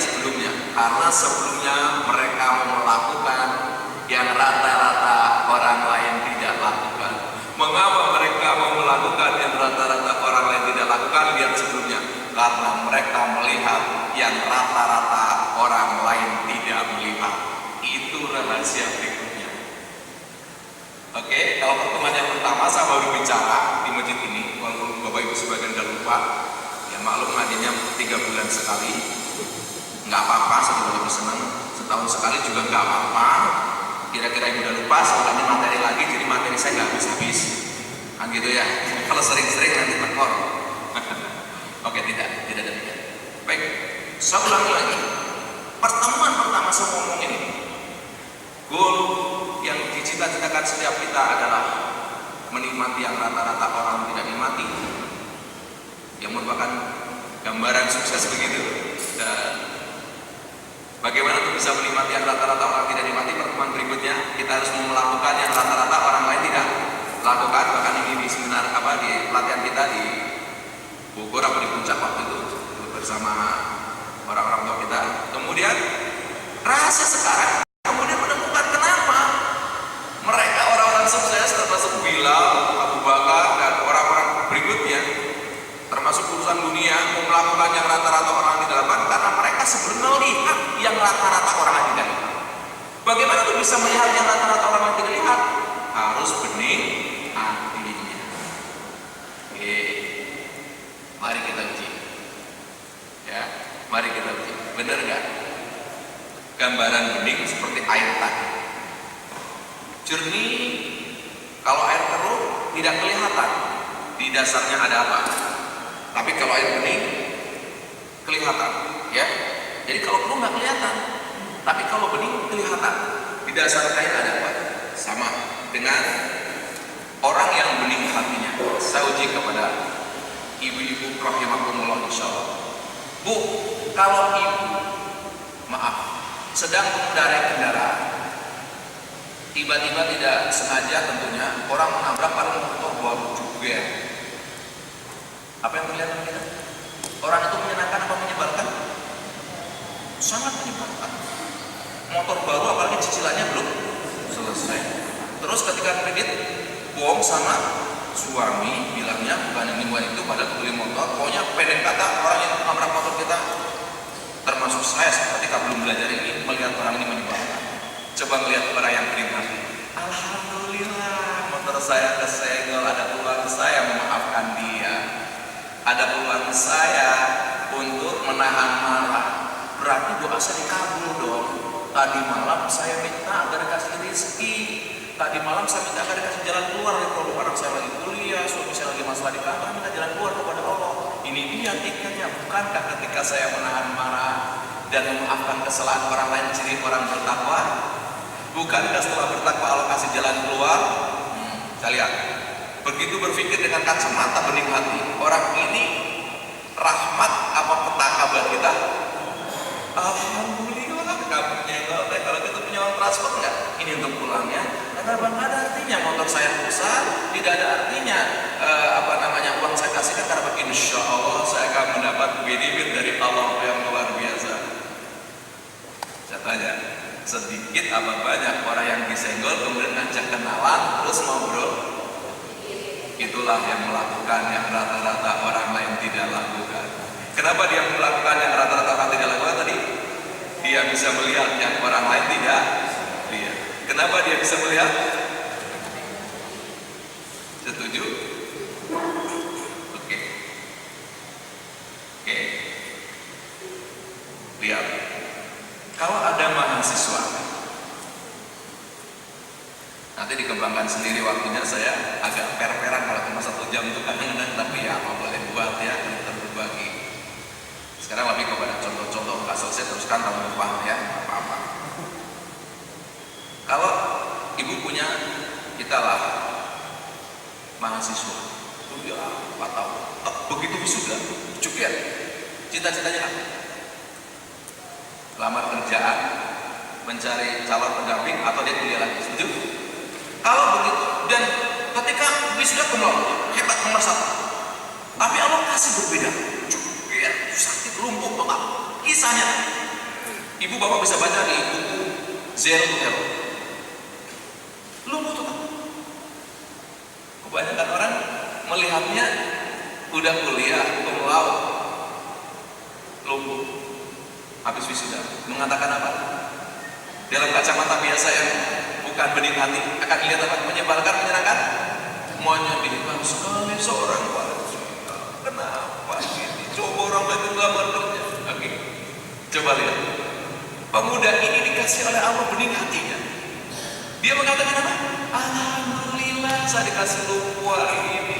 sebelumnya, karena sebelumnya mereka melakukan yang rata-rata orang lain tidak lakukan. Mengapa mereka mau melakukan yang rata-rata orang lain tidak lakukan? Lihat sebelumnya, karena mereka melihat yang rata-rata orang lain tidak melihat. Itu rahasia berikutnya. Oke, kalau pertemuan yang pertama saya baru bicara di masjid ini, walaupun Bapak Ibu sebagian udah lupa, ya maklum ngajinya 3 bulan sekali, nggak apa-apa, saya lebih senang. Setahun sekali juga nggak apa-apa. Kira-kira yang udah lupa, soalnya materi lagi, jadi materi saya nggak habis-habis, kan gitu ya. Kalau sering-sering nanti tekor. Oke, tidak demikian. Baik, saya ulangi lagi. Pertemuan pertama saya ngomong ini, goal yang dicita-citakan setiap kita adalah menikmati yang rata-rata orang tidak nikmati, yang merupakan gambaran sukses begitu. Dan bagaimana untuk bisa menikmati yang rata-rata orang tidak nikmati? Pertemuan berikutnya kita harus melakukan yang rata-rata orang lain tidak lakukan. Bahkan ini di seminar di pelatihan kita di Bogor di Puncak waktu itu bersama orang-orang tua kita. Kemudian rahasia sekarang kemudian menemukan kenapa mereka orang-orang sukses termasuk Bilal, Abu Bakar dan orang-orang berikutnya termasuk urusan dunia melakukan yang rata-rata orang tidak lakukan, karena mereka sebelumnya melihat yang rata-rata orang tidak lihat. Bagaimana tuh bisa melihat yang rata-rata orang tidak lihat? Harus bening hatinya. Oke, mari kita uji. Ya, mari kita uji. Benar nggak? Gambaran bening seperti air tadi. Jernih, kalau air keruh tidak kelihatan di dasarnya ada apa. Tapi kalau air bening kelihatan, ya. Jadi kalau keruh nggak kelihatan, tapi kalau bening kelihatan di dasar air ada apa. Sama dengan orang yang bening hatinya. Saya uji kepada ibu-ibu rahimakumullah insyaallah. Bu, kalau ibu, maaf, sedang mengendarai kendaraan, tiba-tiba tidak sengaja tentunya orang menabrak pada motor baru juga. Apa yang terlihat kita? Orang itu menyenangkan apa menyebalkan? Sangat menyebalkan. Motor baru apalagi cicilannya belum selesai. Terus ketika kredit bohong sama suami, bilangnya bukan ini itu, padahal beli motor. Pokoknya pendek kata, orang yang menabrak motor kita, termasuk saya ketika belum belajar ini, melihat orang ini menyebalkan. Coba melihat orang yang bening hati. Alhamdulillah, motor saya kesenggol, ada peluang saya memaafkan dia, ada peluang saya untuk menahan marah. Berarti doa saya dikabul dong. Tadi malam saya minta agar dikasih rezeki, tadi malam saya minta agar dikasih jalan keluar. Ya, kalau anak saya lagi kuliah, suami saya lagi masalah di kantor, minta jalan keluar kepada Allah. Ini dia tiketnya. Bukankah ketika saya menahan marah dan memaafkan kesalahan orang lain ciri orang bertakwa? Bukankah setelah bertakwa Allah kasih jalan keluar? Saya lihat, begitu berpikir dengan kacamata bening hati, orang ini rahmat apa petaka buat kita? Alhamdulillah, kamu nyenggol deh. Kalau kita punya uang transport nggak? Ini untuk pulangnya. Karena bang, ada artinya motor saya rusak, tidak ada artinya uang saya kasihkan, karena insya Allah saya akan mendapat benefit dari Allah yang luar biasa. Saya tanya, sedikit apa banyak orang yang disenggol kemudian ngajak kenalan terus ngobrol? Itulah yang melakukan yang rata-rata orang lain tidak lakukan. Kenapa dia melakukan yang rata-rata orang tidak lakukan tadi? Dia bisa melihat yang orang lain tidak lihat. Kenapa dia bisa melihat? Setuju? Oke. Lihat. Kalau ada mahasiswa, nanti dikembangkan sendiri waktunya, saya agak per-peran kalau cuma 1 jam itu kadang-kadang, tapi ya apa boleh buat ya, terbagi. Sekarang lebih kepada contoh-contoh, nggak selesai teruskan tahun depan ya, apa-apa. Kalau ibu punya, kita lah mahasiswa, ya 4 tahun, begitu wisuda, cukup, cita-citanya apa? Lamar kerjaan, mencari calon pendamping, atau dia kuliah lagi, setuju? Kalau begitu, dan ketika wisuda hebat nomor 1, tapi Allah kasih berbeda, cukup, sakit, lumpuh, kisahnya Ibu bapak bisa baca di buku Zero to Hero. Lumpuh total. Kebanyakan orang melihatnya udah kuliah, cum laude, lumpuh, habis wisuda. Mengatakan apa? Dalam kacamata biasa yang bukan bening hati akan dilihat apa? Menyebalkan, menyenangkan, menyedihkan sekali seorang wanita. Kenapa ini? Coba orang itu nggak menurutnya. Oke, coba lihat. Pemuda ini dikasih oleh Allah bening hatinya. Dia mengatakan apa? Alhamdulillah saya dikasih lumpuh hari ini.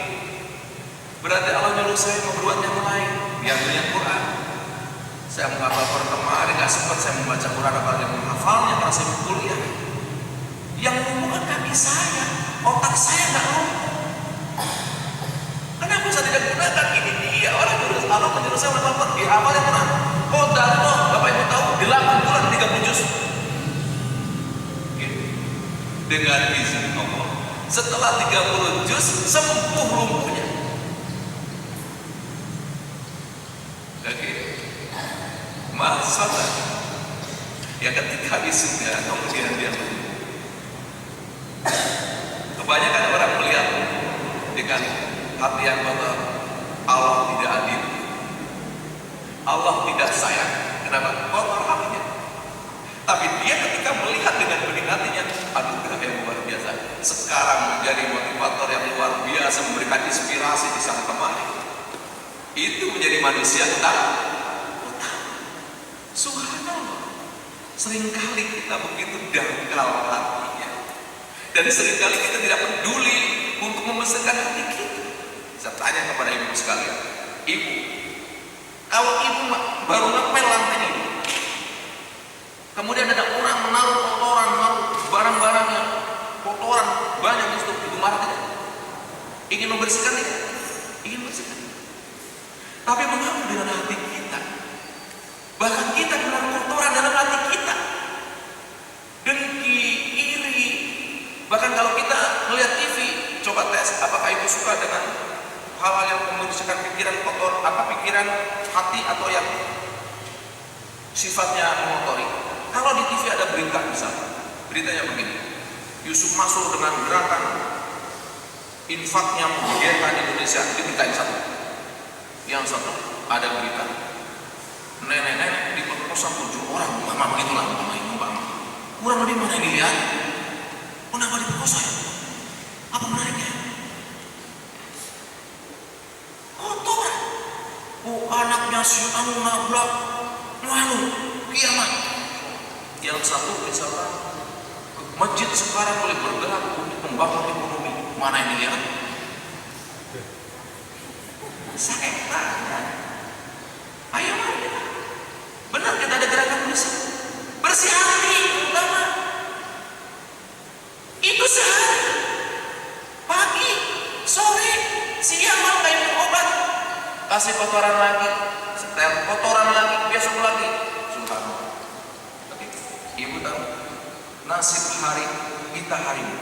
Berarti Allah nyuruh saya membuat yang lain. Yang Quran. Saya menghafal Quran kemarin, gak sempat saya membaca Quran apalagi menghafalnya karena saya kuliah. Yang lumpuhkan kaki saya, otak saya gak lumpuh. Kenapa saya tidak gunakan? Ini dia orang nyuruh Allah menyuruh saya menghafal Quran. Dihafal yang Quran. Kodar loh, Bapak Ibu tahu 8 bulan 30 juz. Dengan izin Allah. Setelah 30 juz sembuh lumpuhnya. Oke. Masalah ya ketika wisuda kemudian dia kebanyakan orang melihat dengan hati yang kotor. Allah tidak adil, Allah tidak sayang. Kenapa? Kotor hatinya. Tapi dia ketika melihat dengan bening hatinya, anugerah yang luar biasa. Sekarang menjadi motivator yang luar biasa, memberikan inspirasi di sana kemari. Itu menjadi manusia utama. Subhanallah. Seringkali kita begitu dangkal hatinya, dan seringkali kita tidak peduli untuk membesarkan hati kita. Saya tanya kepada ibu sekalian, ibu, kalau ibu baru ngepel lantai ini, kemudian ada orang menaruh kotoran, menaruh barang-barang yang kotoran banyak di situ, ibu marah tidak? Ingin membersihkan tidak? Ingin membersihkan. Tapi mengapa dengan hati kita? Bahkan kita menaruh kotoran dalam hati kita, dengki, iri. Bahkan kalau kita melihat TV, coba tes apakah ibu suka dengan hal-hal yang membersihkan pikiran kotor, apa pikiran hati atau yang sifatnya mengotori. Kalau di TV ada berita misalnya, beritanya begini, Yusuf Mansur dengan gerakan infaknya memerdekakan Indonesia, itu berita yang satu. Yang satu ada berita nenek-nenek diperkosa 7 orang, mama begitulah, mama ibu, mama. Kurang lebih mana ini lihat? Kenapa diperkosa ya? Apa menariknya? Kotoran. Oh, anaknya si anu nabrak, malu, kiamat. Yang satu misalnya, masjid sekarang boleh bergerak untuk membangun ekonomi. Mana ini lihat? Saya tanya, ayo mari. Benar kita ada gerakan bersih hati utama. Itu sehari, pagi, sore, siang malam kayak minum obat. Kasih kotoran lagi, setel kotoran lagi, besok lagi. Subhanallah. Tapi ibu tahu nasib hari kita hari ini.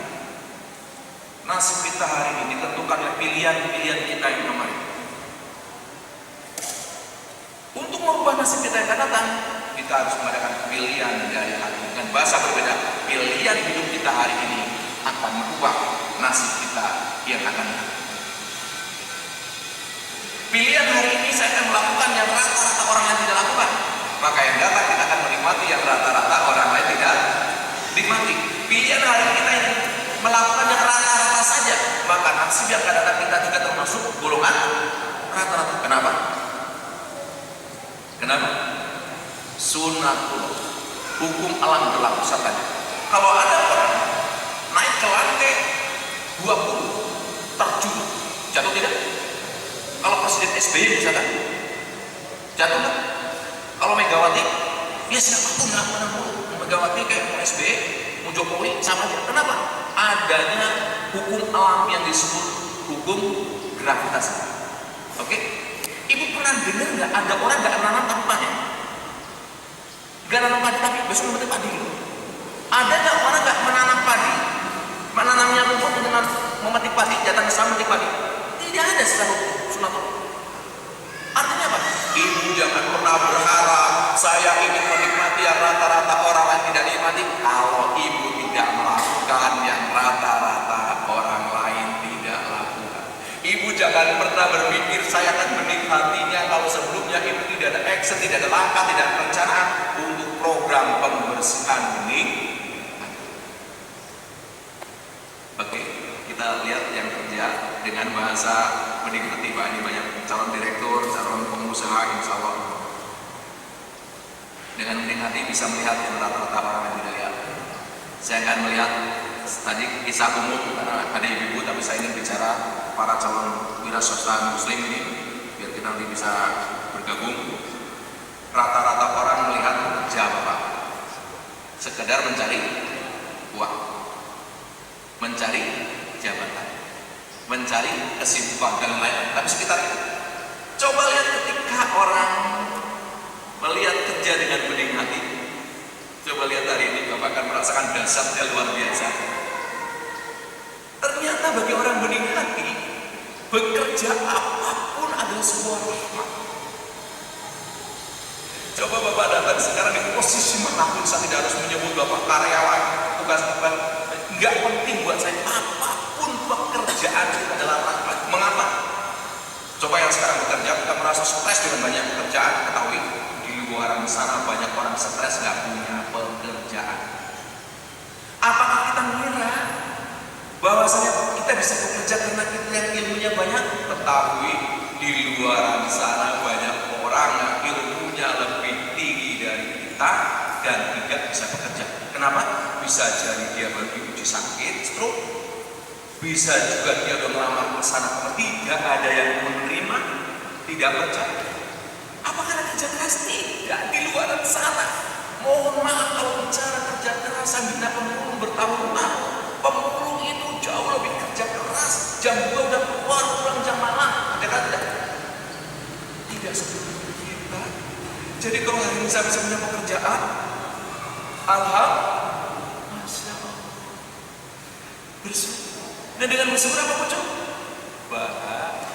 Nasib kita hari ini ditentukan oleh pilihan-pilihan kita yang kemarin. Untuk merubah nasib kita yang akan datang, kita harus mengadakan pilihan dari hati. Dengan bahasa berbeda, pilihan hidup kita hari ini akan merubah nasib kita yang akan datang. Pilihan hari ini saya akan melakukan yang rata-rata orang yang tidak lakukan. Maka yang datang kita akan menikmati yang rata-rata orang lain tidak nikmati. Pilihan hari kita yang melakukan yang rata-rata saja, maka nasib yang akan datang kita juga termasuk golongan rata-rata. Kenapa? Kenapa? Sunnatullah, hukum alam berlaku saja. Kalau ada orang naik ke lantai 20 terjun, jatuh tidak? Kalau Presiden SBY misalkan jatuh nggak? Kalau Megawati, ya siapapun nggak pernah buruk. Megawati kayak mau SBY, mau Jokowi sama aja. Kenapa? Adanya hukum alam yang disebut hukum gravitasi. Oke? Ibu pernah dengar nggak ada orang nggak nanam tapi panen? Nggak nanam padi tapi besok memetik padi. Ada nggak orang nggak menanam padi? Menanamnya rumput dengan memetik padi, datang ke sana memetik padi? Tidak ada secara sunatullah. Artinya apa? Ibu jangan pernah berharap saya ingin menikmati yang rata-rata orang lain tidak nikmati. Kalau ibu tidak melakukan yang rata-rata orang lain tidak lakukan, ibu jangan pernah berpikir saya akan menikmatinya kalau sebelumnya ibu tidak ada action, tidak ada langkah, tidak ada perencanaan untuk program pembersihan bening. Oke, kita lihat yang kerja dengan bahasa bening hati. Pak, ini banyak calon direktur, calon pengusaha, insya Allah dengan bening hati bisa melihat yang rata-rata orang yang tidak lihat. Saya akan melihat tadi kisah umum karena ada ibu-ibu, tapi saya ingin bicara para calon wira swasta muslim ini biar kita nanti bisa bergabung. Rata-rata orang melihat kerja Bapak sekedar mencari uang, mencari jabatan, mencari kesibukan dan lain-lain. Tapi sekitar itu, coba lihat ketika orang melihat kerja dengan bening hati. Coba lihat hari ini Bapak akan merasakan dahsyatnya luar biasa. Ternyata bagi orang bening hati, bekerja apapun adalah sebuah rahmat. Coba Bapak datang sekarang di posisi manapun, saya tidak harus menyebut Bapak karyawan, tugas Bapak, nggak penting buat saya. Apapun pekerjaan itu adalah rahmat. Mengapa? Coba yang sekarang bekerja, kita merasa stres dengan banyak pekerjaan, ketahui di luar sana banyak orang stres nggak punya pekerjaan. Apakah kita mengira bahwasanya kita bisa bekerja karena kita yang ilmunya banyak? Ketahui di luar sana banyak orang yang ilmunya lebih tinggi dari kita dan tidak bisa bekerja. Kenapa? Bisa jadi dia beruji sakit, stroke, bisa juga dia udah melamar ke sana, tidak ada yang menerima, tidak percaya. Apa karena kerja keras? Tidak. Di luar sana, mohon maaf kalau bicara kerja keras, saya minta pemulung bertahun-tahun. Pemulung itu jauh lebih kerja keras. Jam 2 udah keluar, pulang jam malam. Ada kan tidak? Tidak seperti kita. Jadi kalau hari ini saya bisa punya pekerjaan, alhamdulillah, masya Allah, bersyukur. Dan dengan bersyukur apa Pucuk? Bahagia.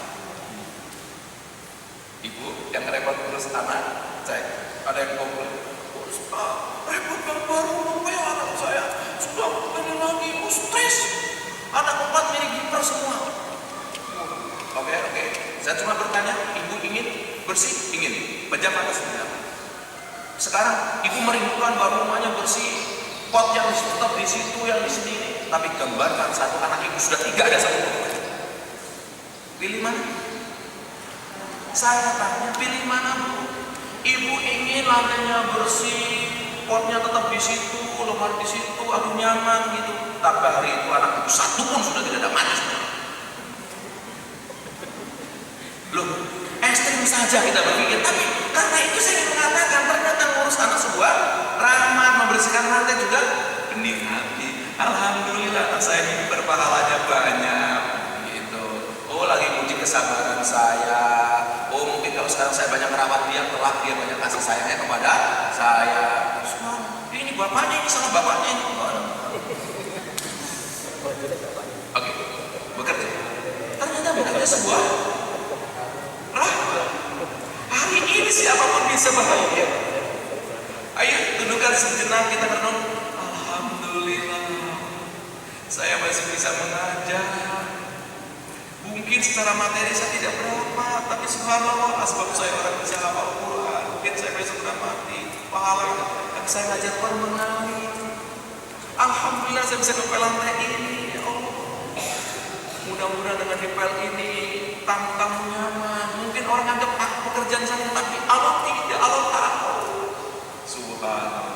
Ibu yang repot terus anak, cek ada yang komplain, Ustaz, repot yang baru ya anak saya sudah ini lagi, stres. Anak 4 milik hiper semua. Oke, saya cuma bertanya, ibu ingin bersih? Ingin. Pejam atas pejam. Sekarang ibu merindukan bahwa rumahnya bersih, pot yang tetap di situ, yang di sini. Tapi gambarkan satu anak ibu sudah 3 ada satu. Pilih mana? Saya tanya, pilih mana Bu? Ibu ingin lantainya bersih, potnya tetap di situ, lemari di situ, aduh nyaman gitu. Tapi hari itu anak ibu satu pun sudah tidak ada mati. Loh, ekstrim saja kita berpikir. Tapi karena itu saya ingin mengatakan ternyata ngurus anak sebuah rahmat, membersihkan lantai juga bening hati. Alhamdulillah saya ini berpahalanya banyak gitu. Oh lagi muji kesabaran saya. Oh mungkin kalau sekarang saya banyak merawat dia, kelak dia banyak kasih sayangnya kepada saya. Ini bapaknya, ini sama bapaknya ini. Oke, bekerja. Ternyata bekerja sebuah rahmat. Hari ini siapapun bisa bahagia. Ayo dudukkan sejenak kita renung. Alhamdulillah, saya masih bisa mengajar. Mungkin secara materi saya tidak berapa, tapi subhanallah asbab saya orang bisa hafal Quran. Mungkin saya bisa mendapati pahala, tapi saya ngajar Quran mengalir. Alhamdulillah saya bisa ngepel lantai ini. Ya Allah, mudah-mudahan dengan ngepel ini tamu-tamu nyaman. Mungkin orang anggap pekerjaan saya, tapi Allah tidak, Allah tahu. Subhanallah,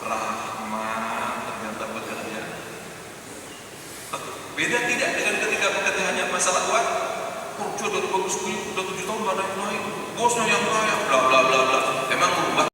rahmat ternyata bekerja. Beda tidak dengan ketika bekerja hanya masalah uang? Kerja dari bagus, udah 7 tahun gak ada yang naik, bosnya yang kaya, bla bla bla bla. Emang berubah?